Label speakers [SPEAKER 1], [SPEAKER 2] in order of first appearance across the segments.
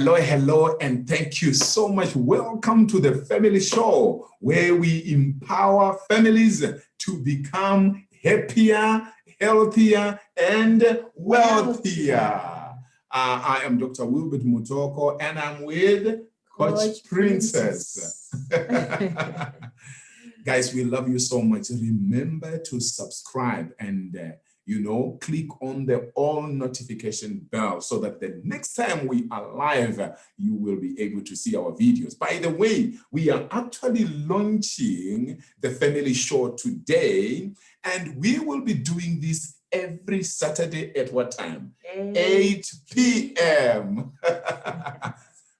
[SPEAKER 1] Hello, hello, and thank you so much. Welcome to the Family Show, where we empower families to become happier, healthier, and wealthier. I am Dr. Wilbert Mutoko, and I'm with Coach Princess. Guys, we love you so much. Remember to subscribe and click on the all notification bell so that the next time we are live, you will be able to see our videos. By the way, we are actually launching the Family Show today, and we will be doing this every Saturday at what time? 8 p.m.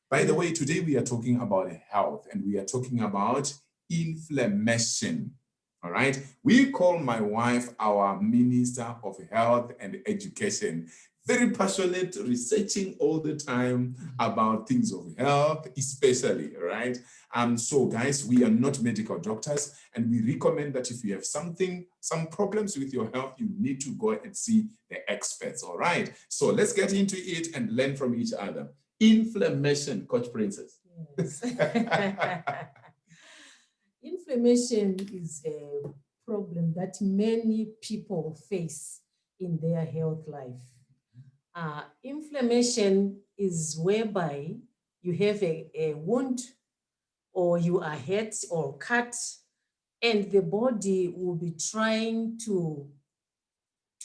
[SPEAKER 1] By the way, today we are talking about health, and we are talking about inflammation. All right. We call my wife our Minister of Health and Education. Very passionate, researching all the time about things of health, especially, right? So guys, we are not medical doctors, and we recommend that if you have some problems with your health, you need to go and see the experts. All right. So let's get into it and learn from each other. Inflammation, Coach Princess.
[SPEAKER 2] Yes. Inflammation is a problem that many people face in their health life. Inflammation is whereby you have a wound, or you are hurt or cut, and the body will be trying to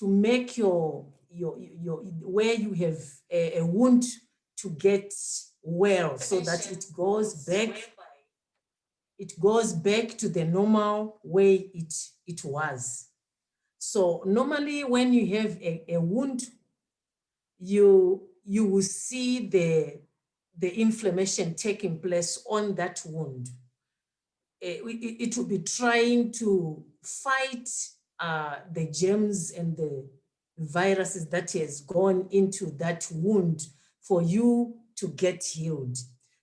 [SPEAKER 2] make your where you have a wound to get well, so that it goes back to the normal way it was. So normally when you have a wound, you will see the inflammation taking place on that wound. It will be trying to fight the germs and the viruses that has gone into that wound for you to get healed.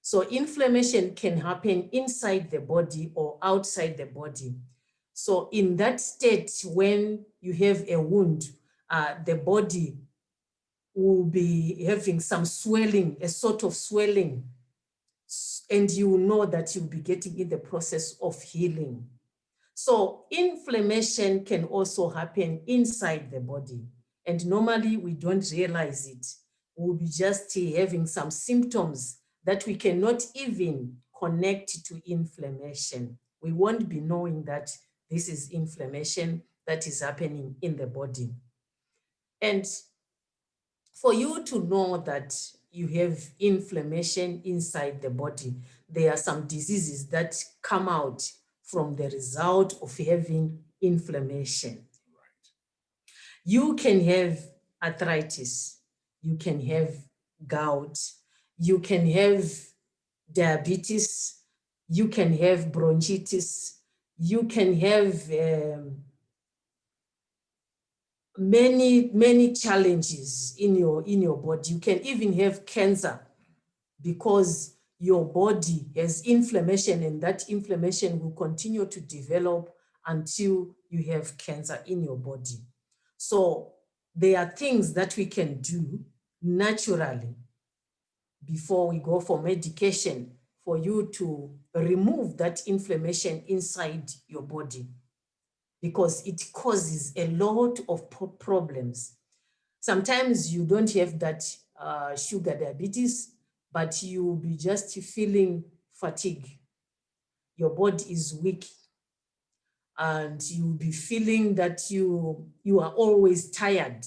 [SPEAKER 2] So inflammation can happen inside the body or outside the body. So in that state, when you have a wound, the body will be having some swelling, a sort of swelling, and you will know that you'll be getting in the process of healing. So inflammation can also happen inside the body, and normally we don't realize it. We'll be just having some symptoms that we cannot even connect to inflammation. We won't be knowing that this is inflammation that is happening in the body. And for you to know that you have inflammation inside the body, there are some diseases that come out from the result of having inflammation.
[SPEAKER 1] Right.
[SPEAKER 2] You can have arthritis, you can have gout, you can have diabetes, you can have bronchitis, you can have many challenges in your body. You can even have cancer because your body has inflammation, and that inflammation will continue to develop until you have cancer in your body. So there are things that we can do naturally before we go for medication for you to remove that inflammation inside your body, because it causes a lot of problems. Sometimes you don't have that sugar diabetes, but you'll be just feeling fatigue. Your body is weak, and you'll be feeling that you are always tired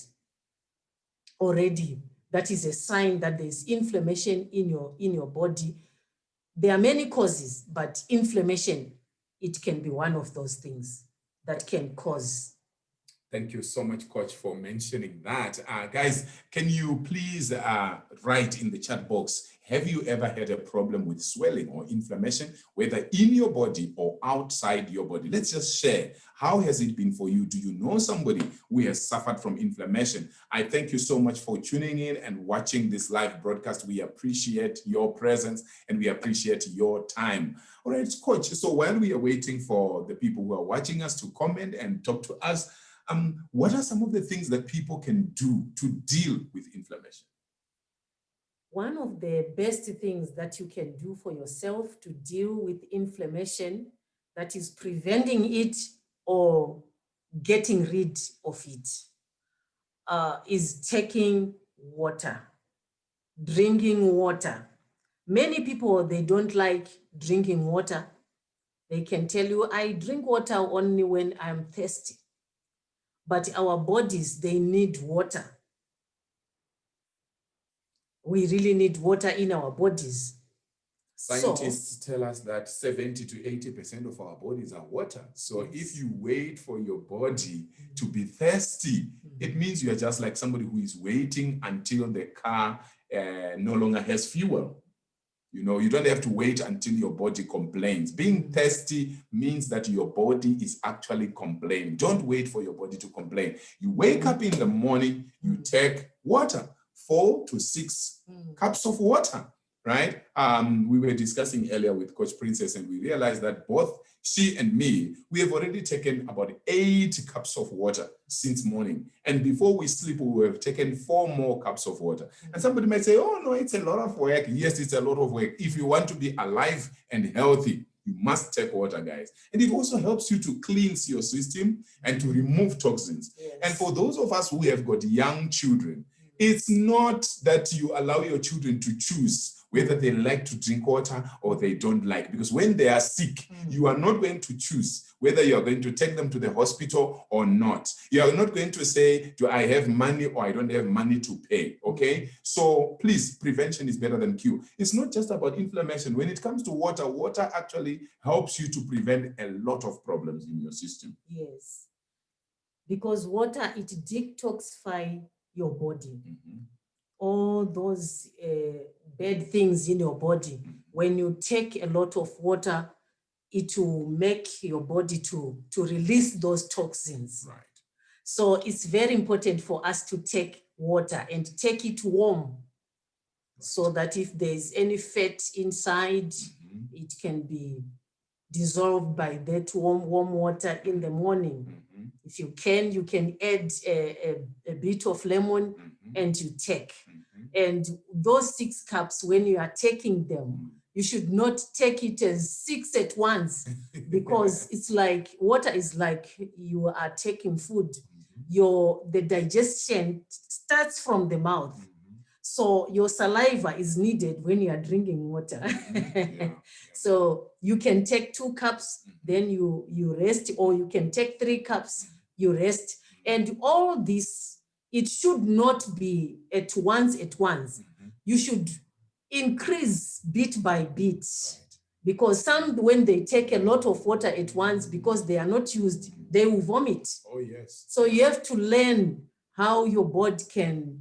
[SPEAKER 2] already. That is a sign that there's inflammation in your body. There are many causes, but inflammation, it can be one of those things that can cause.
[SPEAKER 1] Thank you so much, Coach, for mentioning that. Guys, can you please write in the chat box, have you ever had a problem with swelling or inflammation, whether in your body or outside your body? Let's just share. How has it been for you? Do you know somebody who has suffered from inflammation? I thank you so much for tuning in and watching this live broadcast. We appreciate your presence and we appreciate your time. All right, Coach, so while we are waiting for the people who are watching us to comment and talk to us, what are some of the things that people can do to deal with inflammation?
[SPEAKER 2] One of the best things that you can do for yourself to deal with inflammation, that is preventing it or getting rid of it, is taking water, drinking water. Many people, they don't like drinking water. They can tell you, I drink water only when I'm thirsty. But our bodies, they need water. We really need water in our bodies.
[SPEAKER 1] Scientists tell us that 70 to 80% of our bodies are water. So if you wait for your body to be thirsty, it means you are just like somebody who is waiting until the car no longer has fuel. You know, you don't have to wait until your body complains. Being thirsty means that your body is actually complaining. Don't wait for your body to complain. You wake up in the morning, you take water, 4 to 6 cups of water, right? We were discussing earlier with Coach Princess, and we realized that both she and me, we have already taken about 8 cups of water since morning. And before we sleep, we have taken 4 more cups of water. And somebody might say, oh no, it's a lot of work. Yes, it's a lot of work. If you want to be alive and healthy, you must take water, guys. And it also helps you to cleanse your system and to remove toxins.
[SPEAKER 2] Yes.
[SPEAKER 1] And for those of us who have got young children, it's not that you allow your children to choose whether they like to drink water or they don't like. Because when they are sick, you are not going to choose whether you are going to take them to the hospital or not. You are not going to say, do I have money or I don't have money to pay, okay? So please, prevention is better than cure. It's not just about inflammation. When it comes to water, water actually helps you to prevent a lot of problems in your system.
[SPEAKER 2] Yes. Because water, it detoxifies your body. All those bad things in your body. When you take a lot of water, it will make your body to release those toxins.
[SPEAKER 1] Right.
[SPEAKER 2] So it's very important for us to take water and take it warm, so that if there's any fat inside, it can be dissolved by that warm water in the morning. If you can add a bit of lemon and you take. And those 6 cups, when you are taking them, you should not take it as 6 at once, because it's like, water is like you are taking food. The digestion starts from the mouth. So your saliva is needed when you are drinking water. So you can take 2 cups, then you rest, or you can take 3 cups, you rest. And all this, it should not be at once. You should increase bit by bit. Because some, when they take a lot of water at once, because they are not used, they will vomit.
[SPEAKER 1] Oh, yes.
[SPEAKER 2] So you have to learn how your body can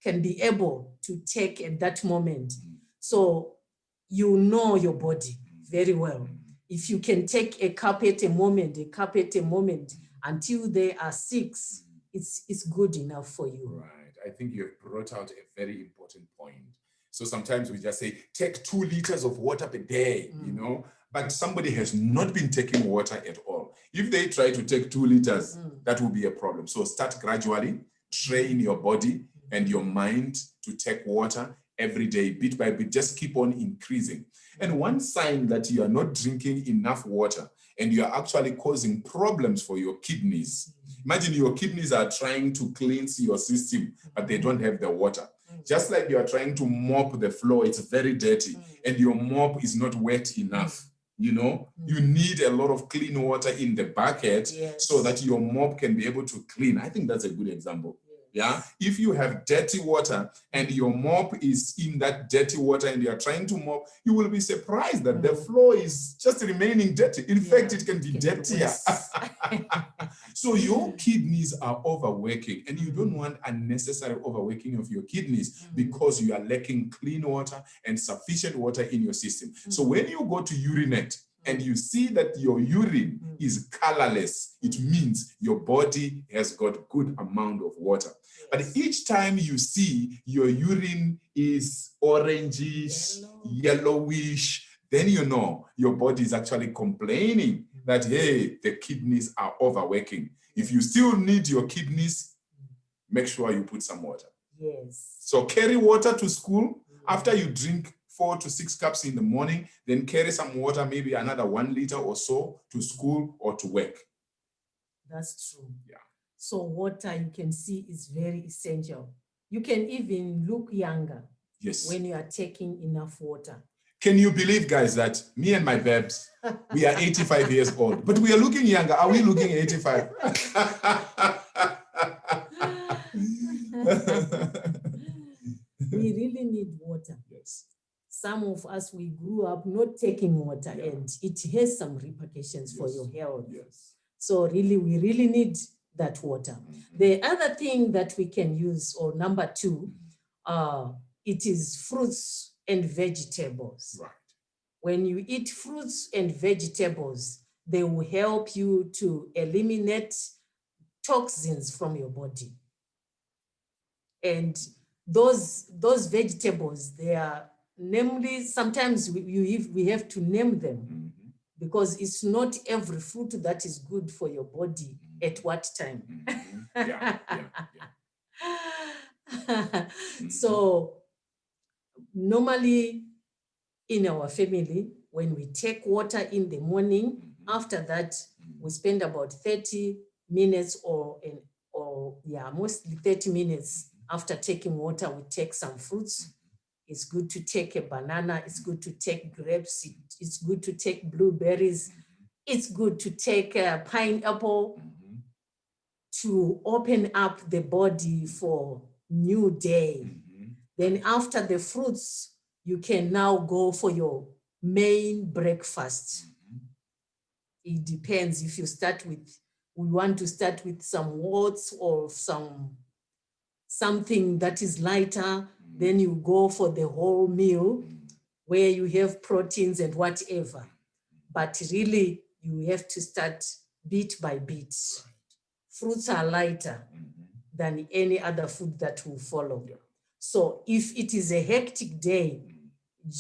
[SPEAKER 2] be able to take at that moment. So you know your body very well. If you can take a cup at a moment, until they are 6, it's good enough for you.
[SPEAKER 1] Right. I think you have brought out a very important point. So sometimes we just say, take 2 liters of water per day, you know, but somebody has not been taking water at all. If they try to take 2 liters, that will be a problem. So start gradually, train your body and your mind to take water every day, bit by bit, just keep on increasing. And one sign that you are not drinking enough water and you are actually causing problems for your kidneys. Imagine your kidneys are trying to cleanse your system, but they don't have the water. Just like you are trying to mop the floor, it's very dirty, and your mop is not wet enough. You know, you need a lot of clean water in the bucket so that your mop can be able to clean. I think that's a good example. Yeah, if you have dirty water and your mop is in that dirty water and you are trying to mop, you will be surprised that the floor is just remaining dirty. In fact, it can be dirtier. So your kidneys are overworking, and you don't want unnecessary overworking of your kidneys because you are lacking clean water and sufficient water in your system. So when you go to urinate and you see that your urine is colorless, it means your body has got good amount of water. But each time you see your urine is orangish, yellowish, then you know your body is actually complaining that, hey, the kidneys are overworking. If you still need your kidneys, make sure you put some water.
[SPEAKER 2] Yes.
[SPEAKER 1] So carry water to school. After you drink 4 to 6 cups in the morning, then carry some water, maybe another 1 liter or so to school or to work.
[SPEAKER 2] That's true.
[SPEAKER 1] Yeah.
[SPEAKER 2] So water, you can see, is very essential. You can even look younger when you are taking enough water.
[SPEAKER 1] Can you believe, guys, that me and my babes, we are 85 years old, but we are looking younger. Are we looking 85?
[SPEAKER 2] We really need water.
[SPEAKER 1] Yes.
[SPEAKER 2] Some of us, we grew up not taking water, and it has some repercussions for your health.
[SPEAKER 1] Yes.
[SPEAKER 2] So really, we really need that water. The other thing that we can use, or number 2, it is fruits and vegetables.
[SPEAKER 1] Right.
[SPEAKER 2] When you eat fruits and vegetables, they will help you to eliminate toxins from your body. And those vegetables, they are namely, sometimes we have to name them, because it's not every fruit that is good for your body at what time. So normally in our family, when we take water in the morning, after that, we spend about 30 minutes mostly 30 minutes after taking water, we take some fruits. It's good to take a banana. It's good to take grapes. It's good to take blueberries. It's good to take a pineapple to open up the body for new day. Then after the fruits, you can now go for your main breakfast. It depends if you we want to start with some oats or something that is lighter, then you go for the whole meal where you have proteins and whatever. But really, you have to start bit by bit. Fruits are lighter than any other food that will follow. So if it is a hectic day,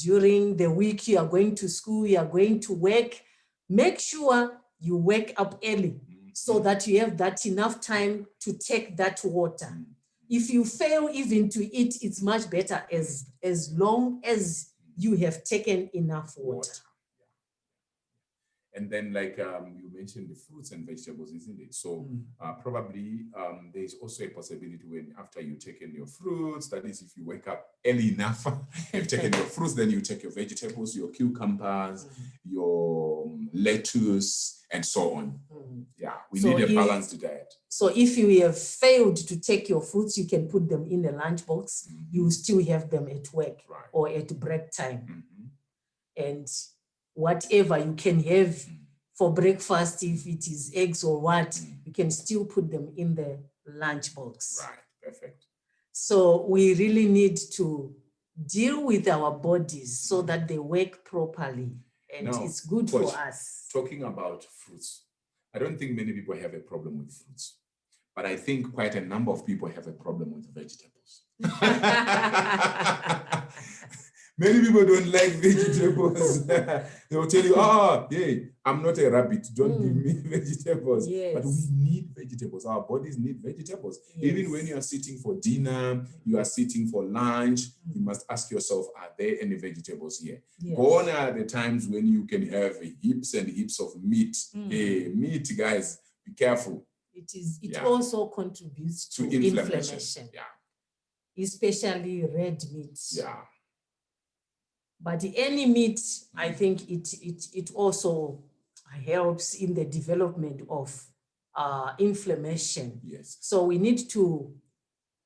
[SPEAKER 2] during the week you are going to school, you are going to work, make sure you wake up early so that you have that enough time to take that water. If you fail even to eat, it's much better as long as you have taken enough water.
[SPEAKER 1] And then, like you mentioned, the fruits and vegetables, isn't it? So probably there is also a possibility when after you've taken your fruits, that is if you wake up early enough, you've taken your fruits, then you take your vegetables, your cucumbers, your lettuce, and so on. Yeah, we need a balanced diet.
[SPEAKER 2] So if you have failed to take your fruits, you can put them in a lunchbox. You will still have them at work or at break time. And whatever you can have for breakfast, if it is eggs or what, you can still put them in the lunchbox.
[SPEAKER 1] Right, perfect.
[SPEAKER 2] So we really need to deal with our bodies so that they work properly, and now, it's good for us.
[SPEAKER 1] Talking about fruits, I don't think many people have a problem with fruits, but I think quite a number of people have a problem with vegetables. Many people don't like vegetables. They will tell you, hey, I'm not a rabbit. Don't give me vegetables.
[SPEAKER 2] Yes.
[SPEAKER 1] But we need vegetables. Our bodies need vegetables. Yes. Even when you are sitting for dinner, you are sitting for lunch, you must ask yourself, are there any vegetables here? Yes. Gone are the times when you can have heaps and heaps of meat. Hey, meat, guys, be careful.
[SPEAKER 2] It also contributes to inflammation.
[SPEAKER 1] Yeah.
[SPEAKER 2] Especially red meat.
[SPEAKER 1] Yeah.
[SPEAKER 2] But any meat, I think it also helps in the development of inflammation.
[SPEAKER 1] Yes.
[SPEAKER 2] So we need to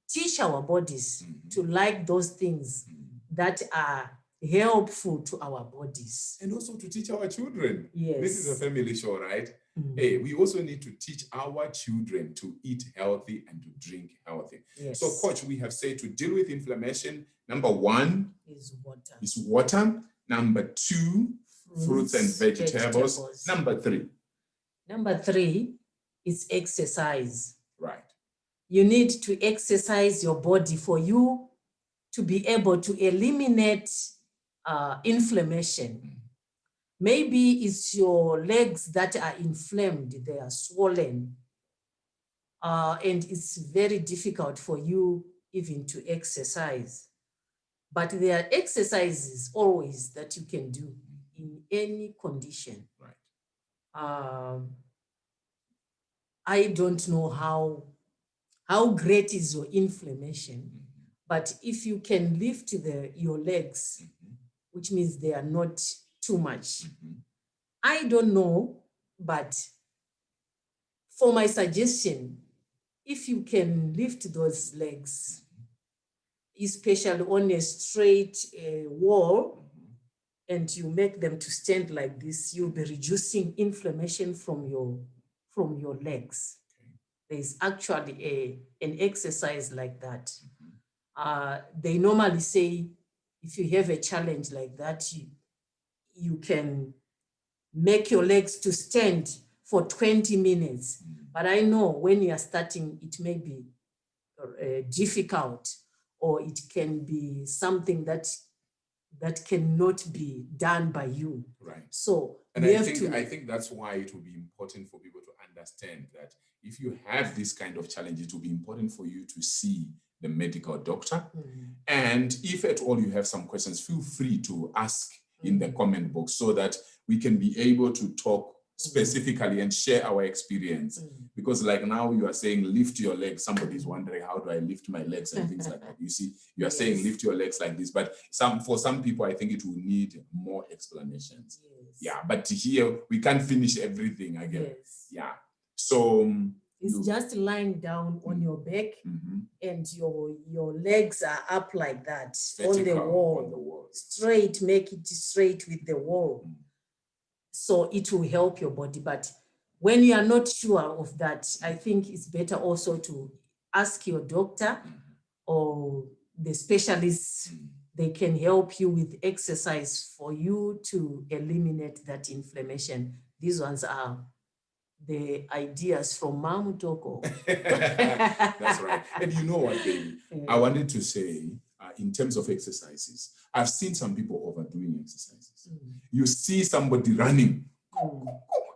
[SPEAKER 2] teach our bodies to like those things that are helpful to our bodies.
[SPEAKER 1] And also to teach our children.
[SPEAKER 2] Yes.
[SPEAKER 1] This is a family show, right? Hey, we also need to teach our children to eat healthy and to drink healthy.
[SPEAKER 2] Yes.
[SPEAKER 1] So, Coach, we have said to deal with inflammation, number 1
[SPEAKER 2] is
[SPEAKER 1] water. Number 2, fruits and vegetables. Number 3
[SPEAKER 2] is exercise.
[SPEAKER 1] Right.
[SPEAKER 2] You need to exercise your body for you to be able to eliminate inflammation. Maybe it's your legs that are inflamed, they are swollen, and it's very difficult for you even to exercise. But there are exercises always that you can do in any condition.
[SPEAKER 1] Right.
[SPEAKER 2] I don't know how great is your inflammation, but if you can lift your legs, which means they are not too much. I don't know, but for my suggestion, if you can lift those legs, especially on a straight wall, and you make them to stand like this, you'll be reducing inflammation from your legs. There's actually an exercise like that. They normally say if you have a challenge like that, you can make your legs to stand for 20 minutes. But I know when you are starting, it may be difficult, or it can be something that cannot be done by you.
[SPEAKER 1] Right.
[SPEAKER 2] So,
[SPEAKER 1] and I think that's why it will be important for people to understand that if you have this kind of challenge, it will be important for you to see the medical doctor. And if at all you have some questions, feel free to ask in the comment box so that we can be able to talk specifically and share our experience. Because like now you are saying, lift your legs. Somebody's wondering, how do I lift my legs and things like that. You see, you are saying lift your legs like this, but for some people, I think it will need more explanations. Yeah, but here we can't finish everything again. Yeah. So
[SPEAKER 2] it's just lying down on your back and your legs are up like that on the wall. Straight, make it straight with the wall. So it will help your body. But when you are not sure of that, I think it's better also to ask your doctor or the specialists. They can help you with exercise for you to eliminate that inflammation. These ones are the ideas from Mutoko.
[SPEAKER 1] That's right. And you know what, baby? I wanted to say, in terms of exercises, I've seen some people overdoing exercises. You see somebody running,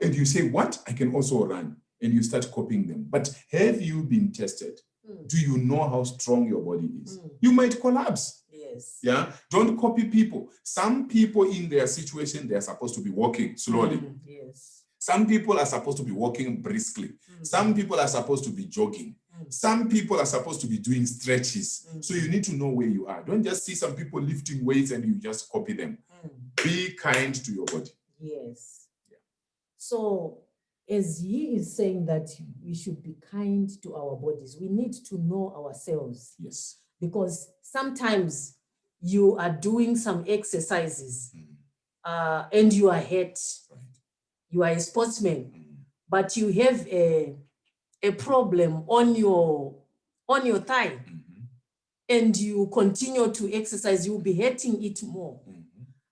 [SPEAKER 1] and you say, what? I can also run. And you start copying them. But have you been tested? Do you know how strong your body is? You might collapse.
[SPEAKER 2] Yes.
[SPEAKER 1] Yeah. Don't copy people. Some people in their situation, they're supposed to be walking slowly.
[SPEAKER 2] Yes.
[SPEAKER 1] Some people are supposed to be walking briskly. Some people are supposed to be jogging. Some people are supposed to be doing stretches. So you need to know where you are. Don't just see some people lifting weights and you just copy them. Be kind to your body.
[SPEAKER 2] Yes. Yeah. So as he is saying that we should be kind to our bodies, we need to know ourselves.
[SPEAKER 1] Yes.
[SPEAKER 2] Because sometimes you are doing some exercises and you are hurt. Right. You are a sportsman, but you have a problem on your thigh, and you continue to exercise, you'll be hurting it more.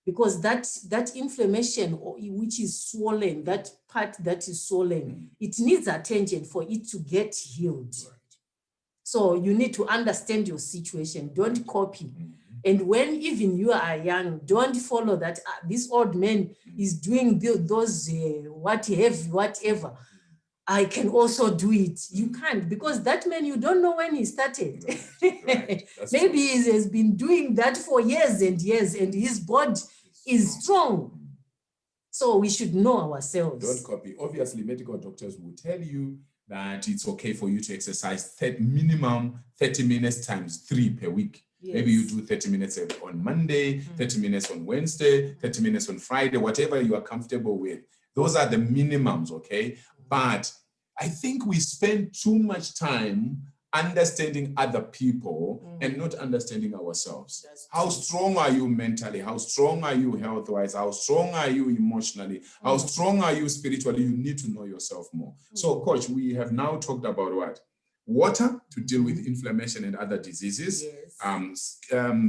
[SPEAKER 2] Because that inflammation, which is swollen, that part that is swollen, it needs attention for it to get healed. Right. So you need to understand your situation. Don't copy. And when even you are young, don't follow that this old man is doing those whatever. I can also do it. You can't, because that man, you don't know when he started. Right. Maybe he has been doing that for years and years, and his body is strong. So we should know ourselves.
[SPEAKER 1] Don't copy. Obviously, medical doctors will tell you that it's okay for you to exercise minimum 30 minutes times 3 per week. Yes. Maybe you do 30 minutes on Monday, 30 minutes on Wednesday, 30 minutes on Friday, whatever you are comfortable with. Those are the minimums, okay? But I think we spend too much time understanding other people and not understanding ourselves. How strong are you mentally? How strong are you health-wise? How strong are you emotionally? How strong are you spiritually? You need to know yourself more. So, Coach, we have now talked about what? Water to deal with inflammation and other diseases, yes.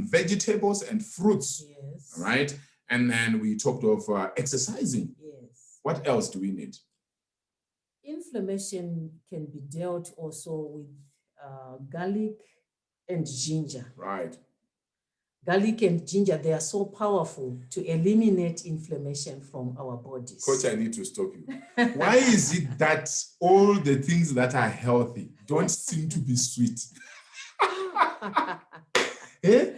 [SPEAKER 1] Vegetables and fruits, yes. Right? And then we talked of exercising. Yes. What else do we need?
[SPEAKER 2] Inflammation can be dealt also with garlic and ginger.
[SPEAKER 1] Right.
[SPEAKER 2] Garlic and ginger, they are so powerful to eliminate inflammation from our bodies.
[SPEAKER 1] Coach, I need to stop you. Why is it that all the things that are healthy don't seem to be sweet? Eh?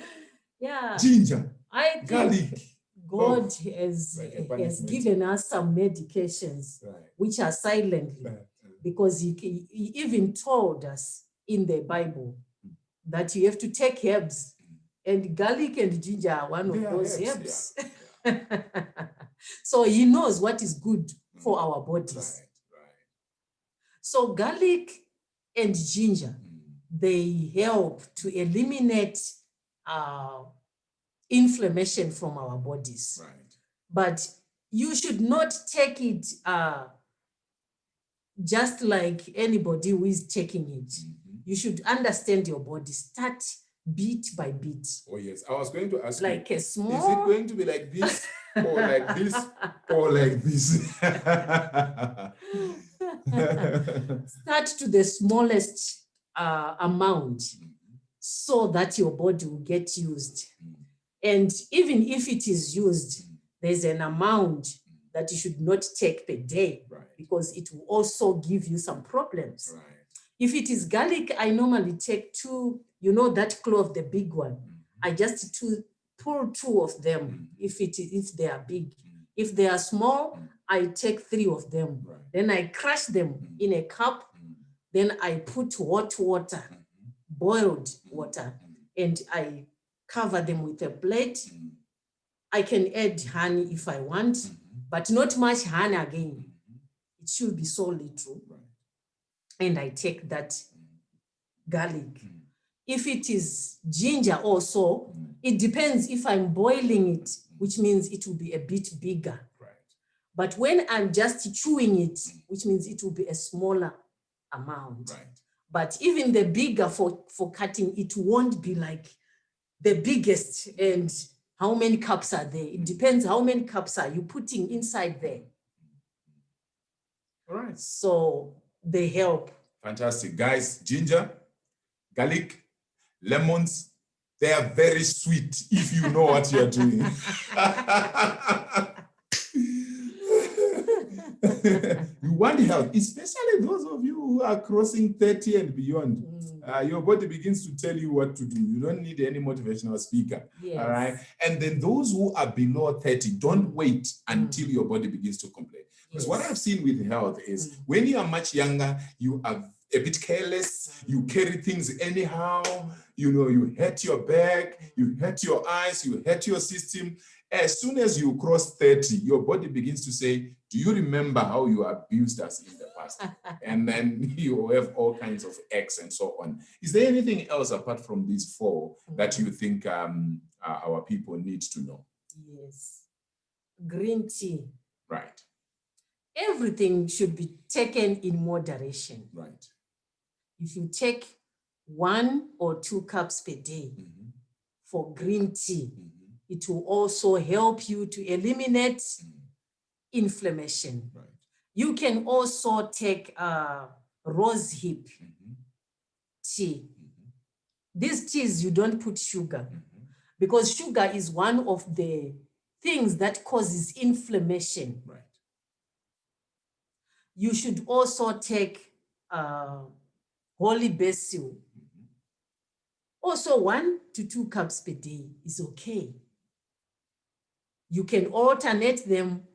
[SPEAKER 2] Yeah.
[SPEAKER 1] Ginger,
[SPEAKER 2] I think
[SPEAKER 1] garlic.
[SPEAKER 2] God
[SPEAKER 1] Oh,
[SPEAKER 2] has
[SPEAKER 1] like a punishment.
[SPEAKER 2] given us some medications
[SPEAKER 1] Right.
[SPEAKER 2] which are silently, because he even told us in the Bible that you have to take herbs, and garlic and ginger are one
[SPEAKER 1] They
[SPEAKER 2] of
[SPEAKER 1] are
[SPEAKER 2] those
[SPEAKER 1] herbs,
[SPEAKER 2] herbs. So he knows what is good for our bodies.
[SPEAKER 1] Right, right.
[SPEAKER 2] So garlic and ginger, they help to eliminate inflammation from our bodies.
[SPEAKER 1] Right.
[SPEAKER 2] But you should not take it just like anybody who is taking it. You should understand your body. Start bit by bit.
[SPEAKER 1] Oh, yes. I was going to ask
[SPEAKER 2] like
[SPEAKER 1] you,
[SPEAKER 2] a small...
[SPEAKER 1] is it going to be like this or like this or like this?
[SPEAKER 2] Start to the smallest amount so that your body will get used. And even if it is used, there's an amount that you should not take per day, because it will also give you some problems.
[SPEAKER 1] Right.
[SPEAKER 2] If it is garlic, I normally take 2, you know, that clove, the big one. I just pull 2 of them if they are big. If they are small, I take 3 of them.
[SPEAKER 1] Right.
[SPEAKER 2] Then I crush them in a cup. Then I put hot water, boiled water, and I cover them with a plate. I can add honey if I want, but not much honey again. It should be so little. And I take that garlic. If it is ginger also, it depends if I'm boiling it, which means it will be a bit bigger.
[SPEAKER 1] Right.
[SPEAKER 2] But when I'm just chewing it, which means it will be a smaller amount.
[SPEAKER 1] Right.
[SPEAKER 2] But even the bigger for cutting, it won't be like the biggest. And how many cups are there? It depends how many cups are you putting inside there.
[SPEAKER 1] All right.
[SPEAKER 2] So they help.
[SPEAKER 1] Fantastic. Guys, ginger, garlic, lemons, they are very sweet if you know what you're doing. You want health, especially those of you who are crossing 30 and beyond. Your body begins to tell you what to do. You don't need any motivational speaker.
[SPEAKER 2] Yes.
[SPEAKER 1] All right. And then those who are below 30, don't wait until your body begins to complain. Because what I've seen with health is when you are much younger, you are a bit careless, you carry things anyhow, you know, you hurt your back, you hurt your eyes, you hurt your system. As soon as you cross 30, your body begins to say, do you remember how you abused us in the past? And then you have all kinds of X and so on. Is there anything else apart from these 4 that you think our people need to know?
[SPEAKER 2] Yes. Green tea.
[SPEAKER 1] Right.
[SPEAKER 2] Everything should be taken in moderation.
[SPEAKER 1] Right.
[SPEAKER 2] If you take 1 or 2 cups per day for green tea, it will also help you to eliminate inflammation.
[SPEAKER 1] Right.
[SPEAKER 2] You can also take rose hip tea. These teas, you don't put sugar, because sugar is one of the things that causes inflammation.
[SPEAKER 1] Right.
[SPEAKER 2] You should also take holy basil. Also 1 to 2 cups per day is okay. You can alternate them,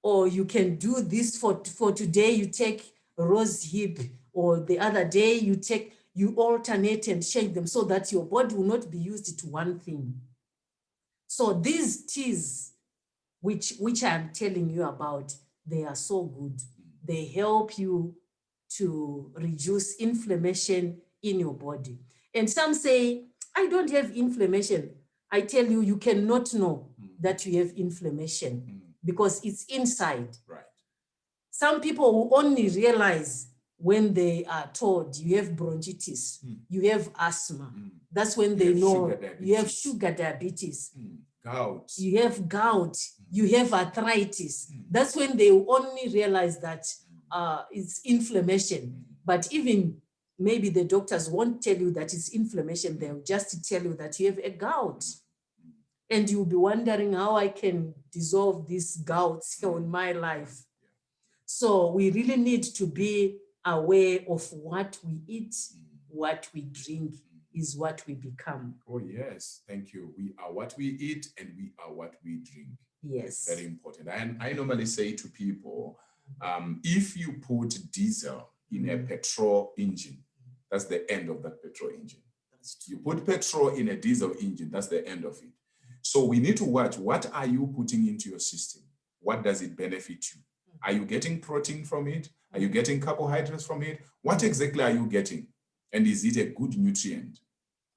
[SPEAKER 2] or you can do this for today, you take rose hip, or the other day you alternate and shake them so that your body will not be used to one thing. So these teas, which I'm telling you about, they are so good. They help you to reduce inflammation in your body. And some say, I don't have inflammation. I tell you, you cannot know that you have inflammation because it's inside.
[SPEAKER 1] Right.
[SPEAKER 2] Some people will only realize when they are told you have bronchitis, you have asthma. That's when they know you have sugar diabetes.
[SPEAKER 1] Gout.
[SPEAKER 2] You have gout, you have arthritis. That's when they will only realize that it's inflammation. But even maybe the doctors won't tell you that it's inflammation. They'll just tell you that you have a gout. And you'll be wondering how I can dissolve these gouts in my life. So we really need to be aware of what we eat, what we drink, is what we become.
[SPEAKER 1] Oh, yes. Thank you. We are what we eat and we are what we drink.
[SPEAKER 2] Yes.
[SPEAKER 1] Very important. And I normally say to people, if you put diesel in a petrol engine, that's the end of that petrol engine. You put petrol in a diesel engine, that's the end of it. So we need to watch, what are you putting into your system? What does it benefit you? Are you getting protein from it? Are you getting carbohydrates from it? What exactly are you getting? And is it a good nutrient?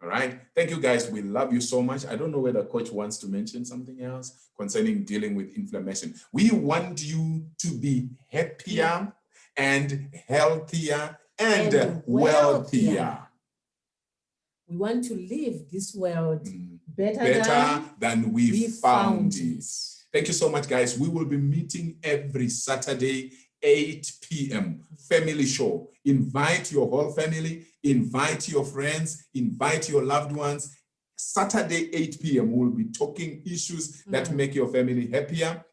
[SPEAKER 1] All right. Thank you, guys. We love you so much. I don't know whether Coach wants to mention something else concerning dealing with inflammation. We want you to be happier and healthier and wealthier.
[SPEAKER 2] We want to leave this world
[SPEAKER 1] better than we found it. Thank you so much, guys. We will be meeting every Saturday, 8 p.m. Family show. Invite your whole family, invite your friends, invite your loved ones. Saturday, 8 p.m. We'll be talking issues that make your family happier,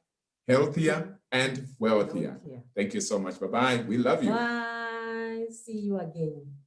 [SPEAKER 1] healthier, and wealthier. Thank you so much. Bye-bye. We love you.
[SPEAKER 2] Bye. See you again.